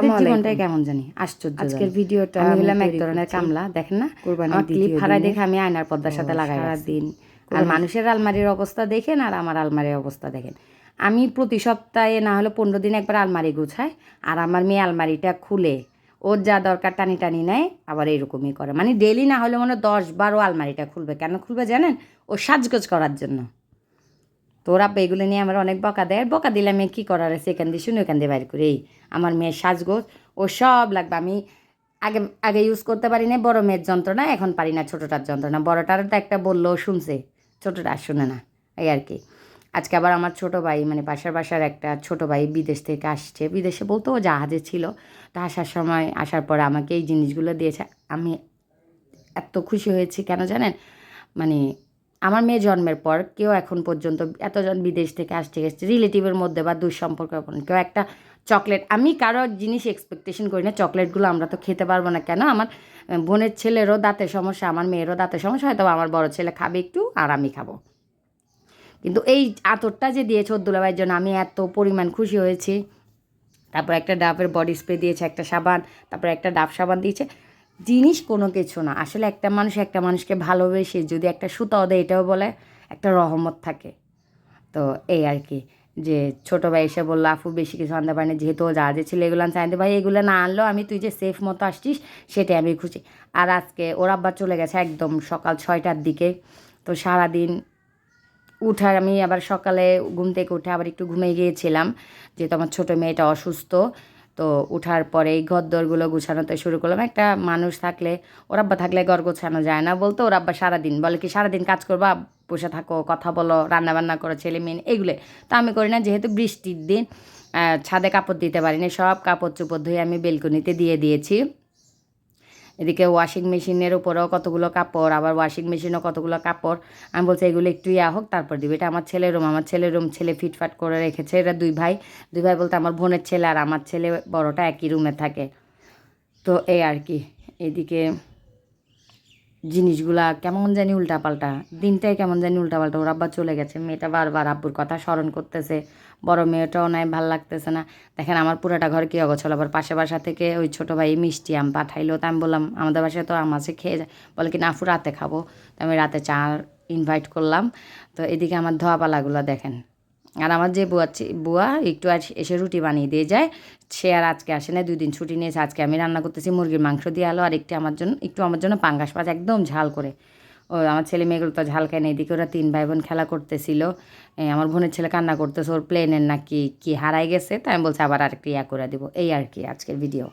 জীবনটাই কেমন জানি আশ্চর্য। আজকের ভিডিওটা আমি হলাম এক ধরনের কামলা, দেখেন না ক্লিপ হারাই দেখে আমি আয়নার পর্দার সাথে লাগাই দিন। আর মানুষের আলমারির অবস্থা দেখেন আর আমার আলমারির অবস্থা দেখেন। আমি প্রতি সপ্তাহে না হলে 15 দিন একবার আলমারি গুছাই, আর আমার মেয়ে আলমারিটা খুলে ওর যা দরকার টানি টানি নেয়, আবার এরকমই করে। মানে ডেলি না হলে মনে 10-12 আলমারিটা খুলবে। কেন খুলবে জানেন? ও সাজগোজ করার জন্য। তো ওরা এগুলো নিয়ে আমার অনেক বকা দেয়। বকা দিলে আমি কী করার আছে, এখান দিয়ে শুনে ওখান দিয়ে বাইর করি। এই আমার মেয়ের সাজগোজ ও সব লাগবে। আমি আগে আগে ইউজ করতে পারি না বড় মেয়ের যন্ত্রণা, এখন পারি না ছোটোটার যন্ত্রণা। বড়টার তো একটা বললেও শুনছে, ছোটোটা আর শুনে না, এই আর কি। আজকে আবার আমার ছোটো ভাই, মানে পাশের বাসার একটা ছোটো ভাই বিদেশ থেকে আসছে। বিদেশে বলতে ও জাহাজে ছিল। তো আসার সময় আসার পরে আমাকে এই জিনিসগুলো দিয়েছে। আমি এত খুশি হয়েছি কেন জানেন? মানে আমার মেয়ে জন্মের পর কেউ এখন পর্যন্ত এতজন বিদেশ থেকে আসছে গেছে রিলেটিভের মধ্যে বা দুঃসম্পর্ক কেউ একটা চকলেট, আমি কারো জিনিস এক্সপেকটেশন করি না। চকলেটগুলো আমরা তো খেতে পারবো না, কেন? আমার বোনের ছেলেরও দাঁতের সমস্যা, আমার মেয়েরও দাঁতের সমস্যা, হয়তো আমার বড় ছেলে খাবে একটু আর আমি খাবো। কিন্তু এই আতরটা যে দিয়েছে ওর দুলাভাইয়ের জন্য আমি এত পরিমাণ খুশি হয়েছি। তারপর একটা ডাবের বডি স্প্রে দিয়েছে, একটা সাবান, তারপর একটা ডাব সাবান দিয়েছে। জিনিস কোনো কিছু না, আসলে একটা মানুষ একটা মানুষকে ভালোবেসে যদি একটা সুতাও দেয়, এটাও বলে একটা রহমত থাকে। তো এই আর কি, যে ছোটো ভাই এসে বললো আপু বেশি কিছু আনতে পারিনি, যেহেতু যা যে ছিল এগুলো চাইতে ভাই এগুলো না আনলেও আমি তুই যে সেফ মতো আসছিস সেটাই আমি খুশি। আর আজকে ওর আব্বা চলে গেছে একদম সকাল 6টার দিকে। তো সারাদিন উঠার আমি আবার সকালে ঘুম থেকে উঠে আবার একটু ঘুমিয়ে গিয়েছিলাম, যেহেতু আমার ছোটো মেয়েটা অসুস্থ। তো উঠার পরে এই ঘরদোরগুলো গুছানোতে শুরু করলাম। একটা মানুষ থাকলে, ওর আব্বা থাকলে ঘর গোছানো যায় না বলতো। ওর আব্বা সারাদিন বলে কি সারাদিন কাজ করবা, বসে থাকো, কথা বলো, রান্নাবান্না করো, ছেলে মেয়ে এগুলো তো আমি করি না। যেহেতু বৃষ্টির দিন ছাদে কাপড় দিতে পারিনি, সব কাপড় চোপড় ধুয়ে আমি বেলকনিতে দিয়ে দিয়েছি। এদিকে ওয়াশিং মেশিনের উপরেও কতগুলো কাপড়, আবার ওয়াশিং মেশিনও কতগুলো কাপড়। আমি বলছি এগুলো একটু হোক তারপর দিবে। এটা আমার ছেলের রুম ছেলে ফিটফাট করে রেখেছে। এটা দুই ভাই বলতে আমার বোনের ছেলে আর আমার ছেলে বড়টা একই রুমে থাকে। তো এই আর কি, এদিকে জিনিসগুলা কেমন জানি উল্টাপাল্টা, দিনটাই কেমন জানি উল্টাপাল্টা। ওর আব্বা চলে গেছে, মেয়েটা বারবার আব্বুর কথা স্মরণ করতেছে, বড় মেয়েটাও নাই, ভাল লাগতেছে না। দেখেন আমার পুরোটা ঘর কী অগোছালো। আবার পাশে বাসা থেকে ওই ছোটো ভাই মিষ্টি আম পাঠাইলো। তো আমি বললাম আমাদের বাসায় তো আম আছে, খেয়ে যায়। বলে কি না আফু রাতে খাবো। তো আমি রাতে চা ইনভাইট করলাম। তো এদিকে আমার ধোয়াপালাগুলো দেখেন। আর আমার যে বুয়া একটু এসে রুটি বানিয়ে দিয়ে যায়, সে আর আজকে আসে না, 2 দিন ছুটি নিয়েছে। আজকে আমি রান্না করতেছি মুরগির মাংস দিয়ে আলো, আর একটু আমার জন্য পাঙ্গাস মাছ একদম ঝাল করে। ও আমার ছেলে মেয়েগুলো তো ঝাল খায় না। এদিকে ওরা 3 ভাই বোন খেলা করতেছিল। আমার বোনের ছেলে কান্না করতেছে, ওর প্লেনের নাকি কি হারাই গেছে। তাই আমি বলছি আবার আরেকটু করে দিব। এই আর কি আজকের ভিডিও।